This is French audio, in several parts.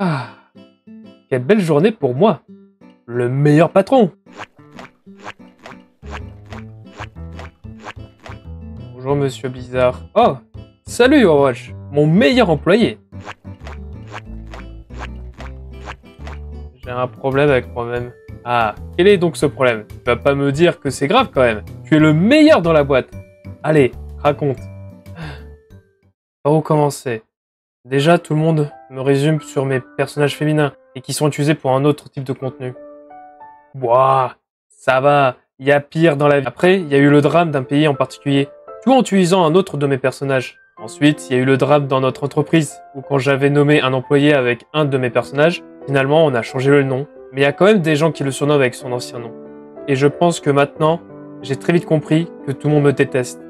Ah, quelle belle journée pour moi. Le meilleur patron. Bonjour Monsieur Blizzard. Oh, salut Overwatch, mon meilleur employé. J'ai un problème avec moi-même. Ah, quel est donc ce problème? Tu vas pas me dire que c'est grave quand même. Tu es le meilleur dans la boîte. Allez, raconte. Par où commencer? Déjà, tout le monde me résume sur mes personnages féminins et qui sont utilisés pour un autre type de contenu. Ouah, ça va, il y a pire dans la vie. Après, il y a eu le drame d'un pays en particulier, tout en utilisant un autre de mes personnages. Ensuite, il y a eu le drame dans notre entreprise, où quand j'avais nommé un employé avec un de mes personnages, finalement on a changé le nom. Mais il y a quand même des gens qui le surnomment avec son ancien nom. Et je pense que maintenant, j'ai très vite compris que tout le monde me déteste.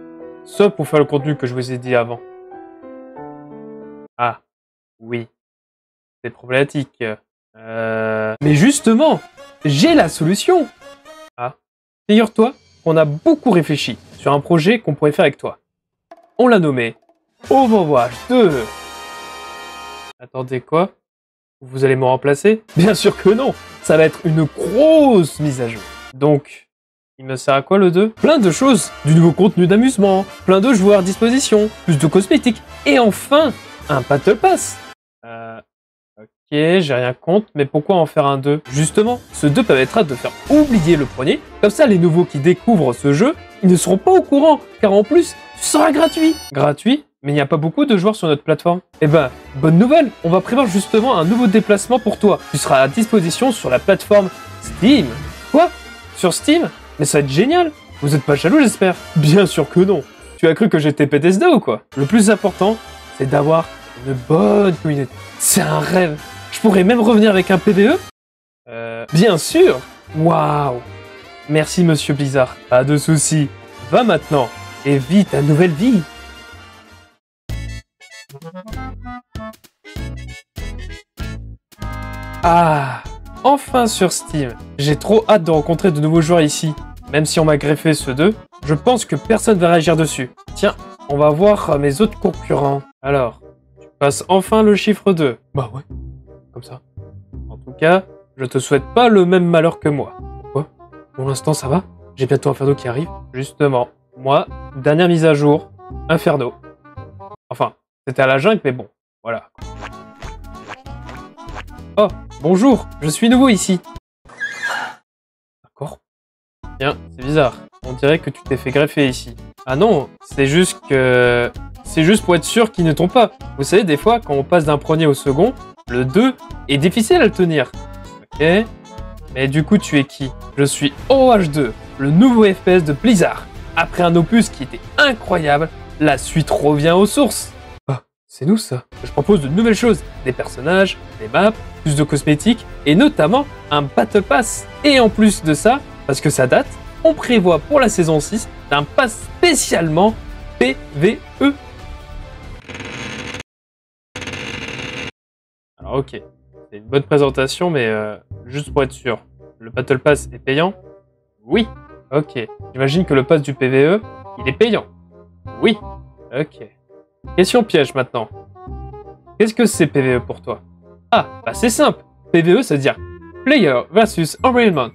Sauf pour faire le contenu que je vous ai dit avant. Ah, oui. C'est problématique. Mais justement, j'ai la solution. Ah, figure-toi qu'on a beaucoup réfléchi sur un projet qu'on pourrait faire avec toi. On l'a nommé Overwatch 2. Attendez, quoi? Vous allez me remplacer? Bien sûr que non. Ça va être une grosse mise à jour. Donc, il me sert à quoi le 2? Plein de choses. Du nouveau contenu d'amusement, plein de joueurs à disposition, plus de cosmétiques, et enfin, un Battle Pass. Ok, j'ai rien contre, mais pourquoi en faire un 2? Justement, ce 2 permettra de faire oublier le premier. Comme ça, les nouveaux qui découvrent ce jeu, ils ne seront pas au courant, car en plus, tu seras gratuit. Gratuit? Mais il n'y a pas beaucoup de joueurs sur notre plateforme. Eh ben, bonne nouvelle, on va prévoir justement un nouveau déplacement pour toi. Tu seras à disposition sur la plateforme Steam. Quoi? Sur Steam? Mais ça va être génial. Vous êtes pas jaloux, j'espère? Bien sûr que non. Tu as cru que j'étais PTSD ou quoi? Le plus important, c'est d'avoir une bonne communauté. C'est un rêve. Je pourrais même revenir avec un PvE? Bien sûr. Waouh. Merci Monsieur Blizzard. Pas de soucis. Va maintenant et vis ta nouvelle vie. Ah, enfin sur Steam. J'ai trop hâte de rencontrer de nouveaux joueurs ici. Même si on m'a greffé ce 2, je pense que personne va réagir dessus. Tiens, on va voir mes autres concurrents. Alors, tu passes enfin le chiffre 2. Bah ouais, comme ça. En tout cas, je te souhaite pas le même malheur que moi. Quoi? Pour l'instant, ça va? J'ai bientôt Inferno qui arrive. Justement, moi, dernière mise à jour, Inferno. Enfin, c'était à la jungle, mais bon, voilà. Oh, bonjour, je suis nouveau ici. D'accord. Tiens, c'est bizarre. On dirait que tu t'es fait greffer ici. Ah non, c'est juste que... C'est juste pour être sûr qu'il ne tombe pas. Vous savez, des fois, quand on passe d'un premier au second, le 2 est difficile à le tenir. Ok. Mais du coup, tu es qui? Je suis Overwatch 2, le nouveau FPS de Blizzard. Après un opus qui était incroyable, la suite revient aux sources. C'est nous ça. Je propose de nouvelles choses, des personnages, des maps, plus de cosmétiques et notamment un Battle Pass. Et en plus de ça, parce que ça date, on prévoit pour la saison 6 un pass spécialement PvE. Alors ok, c'est une bonne présentation mais juste pour être sûr, le Battle Pass est payant? Oui. Ok, j'imagine que le pass du PvE, il est payant? Oui. Ok. Question piège maintenant. Qu'est-ce que c'est PvE pour toi? Ah, bah c'est simple. PvE, c'est-à-dire Player versus Environment.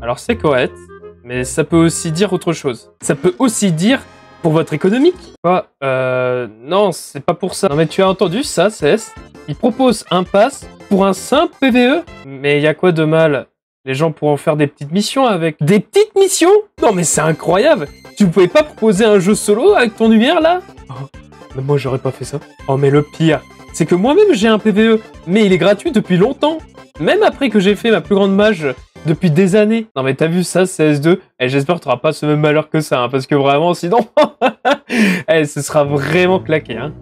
Alors c'est correct, mais ça peut aussi dire autre chose. Ça peut aussi dire pour votre économique. Quoi? Non, c'est pas pour ça. Non mais tu as entendu ça, CS? Il propose un pass pour un simple PvE? Mais y a quoi de mal? Les gens pourront faire des petites missions avec... Des petites missions? Non mais c'est incroyable! Tu pouvais pas proposer un jeu solo avec ton UR là? Oh. Mais moi j'aurais pas fait ça. Oh mais le pire, c'est que moi-même j'ai un PvE, mais il est gratuit depuis longtemps. Même après que j'ai fait ma plus grande mage depuis des années. Non mais t'as vu ça, CS2? Et j'espère que t'auras pas ce même malheur que ça, hein, parce que vraiment sinon, ce sera vraiment claqué. Hein.